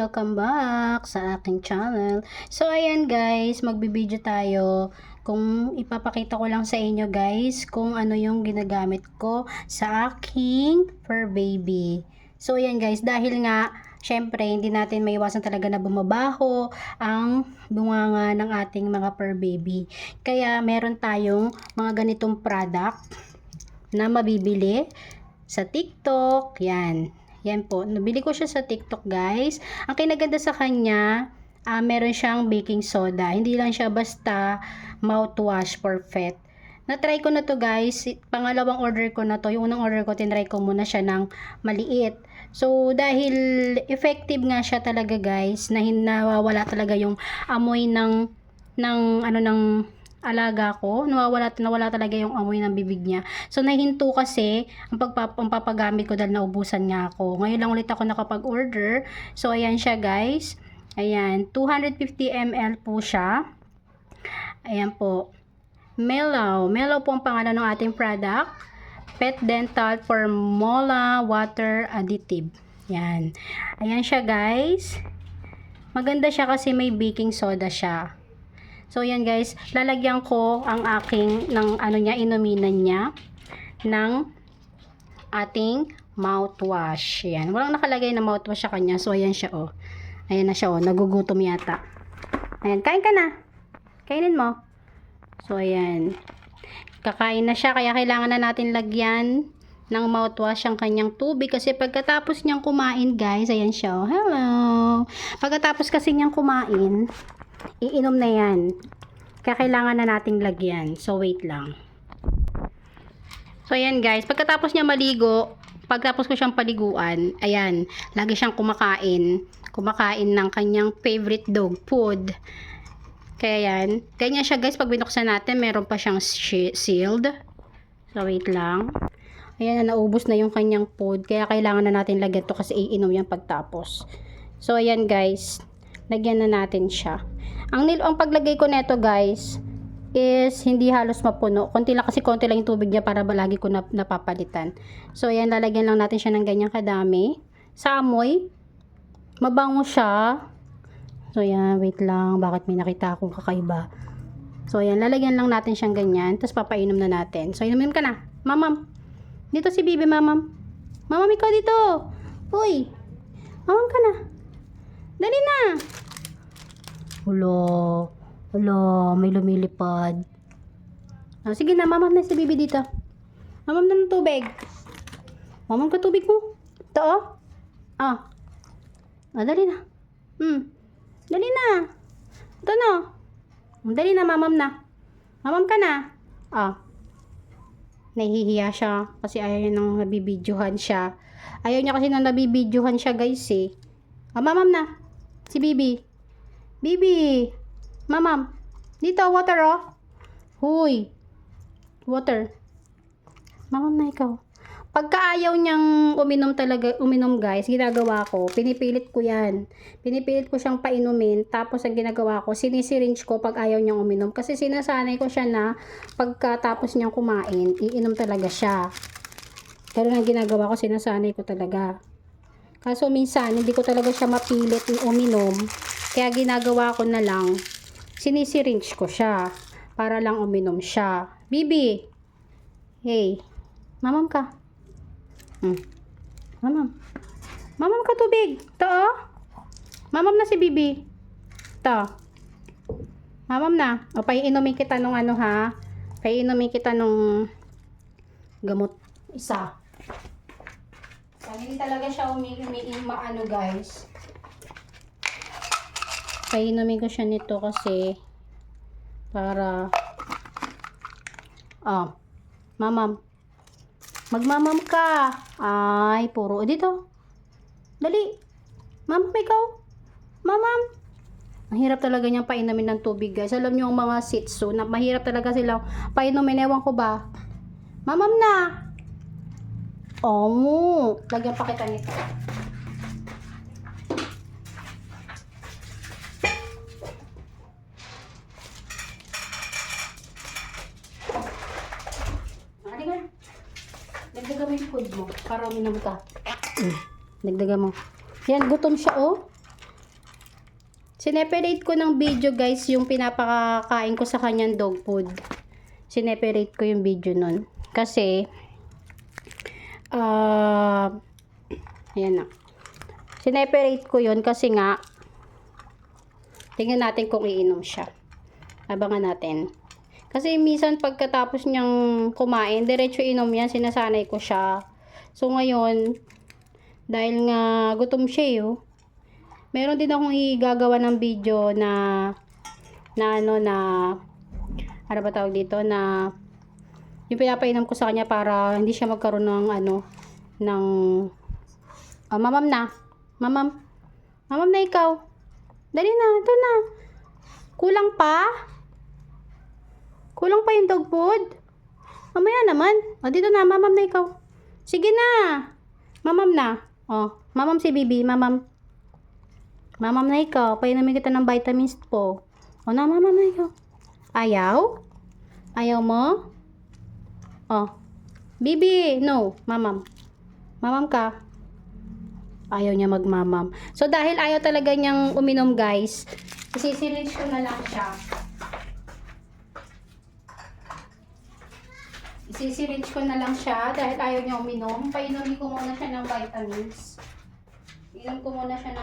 welcome back sa aking channel. So ayan guys, magbibideo tayo kung ipapakita ko lang sa inyo guys kung ano yung ginagamit ko sa aking fur baby. So ayan guys, dahil nga syempre hindi natin maiwasan talaga na bumabaho ang bunganga ng ating mga fur baby. Kaya meron tayong mga ganitong product na mabibili sa TikTok. Yan po. Nabili ko siya sa TikTok guys. Ang kinaganda sa kanya, meron siyang baking soda. Hindi lang siya basta mouthwash for pet. Na-try ko na to guys. Pangalawang order ko na to. Yung unang order ko, tinry ko muna siya ng maliit. So, dahil effective nga siya talaga guys, na nawawala talaga yung amoy ng alaga ko, nawala talaga yung amoy ng bibig niya. So nahinto kasi ang papagamit ko dahil naubusan nga ako. Ngayon lang ulit ako nakapag-order. So ayan siya guys. Ayan, 250 ml po siya. Ayan po. Mellow po ang pangalan ng ating product. Pet Dental Formula Water Additive. Yan. Ayan siya guys. Maganda siya kasi may baking soda siya. So, yan guys, lalagyan ko ang aking, inuminan niya, ng ating mouthwash. Yan. Walang nakalagay na mouthwash sa kanya. So, ayan siya, oh. Ayan na siya, oh. Nagugutom yata. Ayan, kain ka na. Kainin mo. So, ayan. Kakain na siya, kaya kailangan na natin lagyan ng mouthwash ang kanyang tubig. Kasi pagkatapos niyang kumain, guys, ayan siya, oh. Hello. Pagkatapos kasi niyang kumain, iinom na yan. Kaya kailangan na nating lagyan. So, wait lang. So, ayan guys. Pagkatapos niya maligo, pagkatapos ko siyang paliguan, ayan, lagi siyang kumakain. Kumakain ng kanyang favorite dog food. Kaya yan. Ganyan siya guys. Pag binuksan natin, meron pa siyang sealed. So, wait lang. Ayan na, naubos na yung kanyang food. Kaya kailangan na natin lagyan to kasi iinom yan pagtapos. So, ayan guys. Lagyan na natin siya. Ang paglagay ko nito guys is hindi halos mapuno. Konti lang yung tubig niya para lagi ko napapalitan. So ayan, lalagyan lang natin siya ng ganyan kadami. Sa amoy, mabango siya. So ayan, wait lang. Bakit may nakita akong kakaiba? So ayan, lalagyan lang natin siyang ganyan. Tapos papainom na natin. So inumin ka na. Mamam. Dito si Bibi, mamam. Mamam, ikaw dito. Uy. Mamam ka na. Dali na. Hulo, may lumilipad. Oh, sige na, mamam na si Bibi dito. Mamam na ng tubig. Mamam ka tubig mo. Ito, oh. Ah. Ah, dali na. Dali na. Ito na. Dali na, mamam na. Mamam ka na. Ah. Nahihiya siya kasi ayaw niya nang nabibidyohan siya. Ayaw niya kasi nang nabibidyohan siya, guys, eh. Ah, mamam na. Si Bibi. Bibi, mamam, dito, water, oh. Huy, water. Mamam na ikaw. Pagka ayaw niyang uminom guys, ginagawa ko, pinipilit ko yan. Pinipilit ko siyang painumin, tapos ang ginagawa ko, sinisiringe ko pag ayaw niyang uminom. Kasi sinasanay ko siya na pagkatapos niyang kumain, iinom talaga siya. Pero ang ginagawa ko, sinasanay ko talaga. Kaso minsan, hindi ko talaga siya mapilit uminom. Kaya ginagawa ko na lang, sinisiringe ko siya para lang uminom siya. Bibi, hey, mamam ka. Mamam ka tubig. Ito, oh. Mamam na si Bibi. Ito. Mamam na. O, paiinumin kita nung ha. Paiinumin kita nung gamot. Isa. Hindi talaga siya maano guys. Painumin ko siya nito kasi para mamam. Magmamam ka. Ay, puro dito. Dali. Mamam ikaw. Mamam. Ang hirap talaga niyang painumin ng tubig, guys. Alam niyo ang mga Shih Tzu, na mahirap talaga silang painumin. Ewan ko ba. Mamam na. Oh, lagyan pa kita nito. Dagdagan mo yung food mo para uminom ka. Dagdagan mo. Yan, gutom siya, oh. Sineperate ko ng video guys yung pinapakakain ko sa kanyang dog food. Sineperate ko yung video nun. Kasi, ayan na. Sineperate ko yun kasi nga, tingnan natin kung iinom siya. Abangan natin. Kasi minsan pagkatapos niyang kumain, diretso inom yan, sinasanay ko siya. So ngayon, dahil nga gutom siya meron din akong igagawa ng video na ano ba tawag dito, na yung pinapainom ko sa kanya para hindi siya magkaroon ng mamam na. Mamam na ikaw. Dali na, ito na. Kulang pa yung dog food. Mamaya naman. O, dito na, mamam na ikaw. Sige na. Mamam na. O, mamam si Bibi, mamam. Mamam na ikaw. Painumin kita ng vitamins po. O na, mamam na ikaw. Ayaw? Ayaw mo? O. Bibi, no. Mamam. Mamam ka. Ayaw niya magmamam. So, dahil ayaw talaga niyang uminom, guys, isisiringe ko na lang siya. Isisiringe ko na lang siya dahil ayaw niya uminom. Painumin ko muna siya ng vitamins. Inom ko muna siya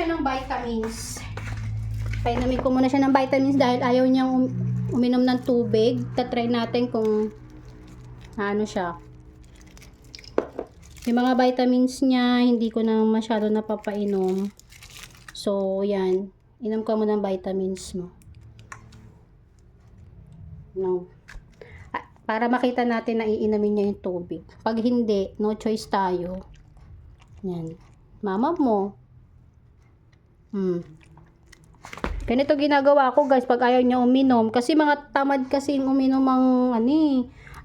ng vitamins. Painumin ko muna siya ng vitamins dahil ayaw niyang uminom ng tubig. Tatry natin kung ano siya. Yung mga vitamins niya, hindi ko na masyado napapainom. So, yan. Inom ka muna ng vitamins mo. No. Para makita natin na iinamin niya yung tubig. Pag hindi, no choice tayo. Yan. Mama mo. Ganito ginagawa ko guys pag ayaw niya uminom. Kasi mga tamad kasi uminom ang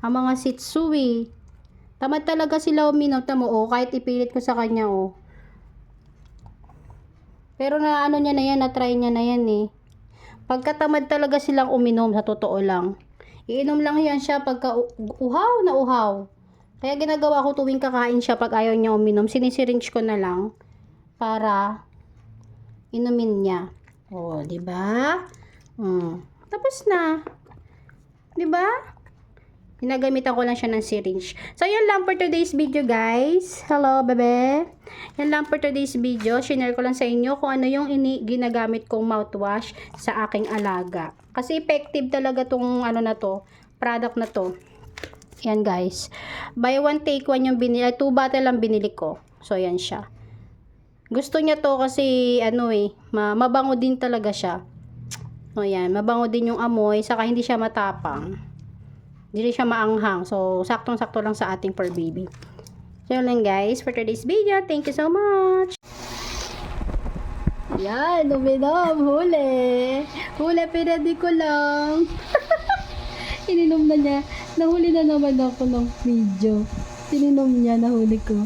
mga Shih Tzu Tamad talaga sila uminom. Tamo, kahit ipilit ko sa kanya Pero na ano niya na yan, na-try niya na yan Pagkatamad talaga silang uminom, sa totoo lang. Iinom lang yan siya pagka uhaw na uhaw. Kaya ginagawa ko tuwing kakain siya pag ayaw niya uminom, sinisiringe ko na lang para inumin niya. Oh, 'di ba? Tapos na. 'Di ba? Ginagamitan ko lang siya ng syringe. So, yan lang for today's video, guys. Hello, bebe. Yan lang for today's video. Share ko lang sa inyo kung ano yung ginagamit kong mouthwash sa aking alaga. Kasi effective talaga tong product na to. Yan, guys. Buy one, take one yung binili. 2 bottle lang binili ko. So, yan siya. Gusto niya to kasi, mabango din talaga siya. O, yan. Mabango din yung amoy. Saka hindi siya matapang. Hindi siya maanghang. So, saktong-sakto lang sa ating fur baby. So, yun lang guys for today's video. Thank you so much. Yan, uminom. Huli. Huli, pinadi ko lang. Ininom na niya. Nahuli na naman ako ng video. Tininom niya, nahuli ko.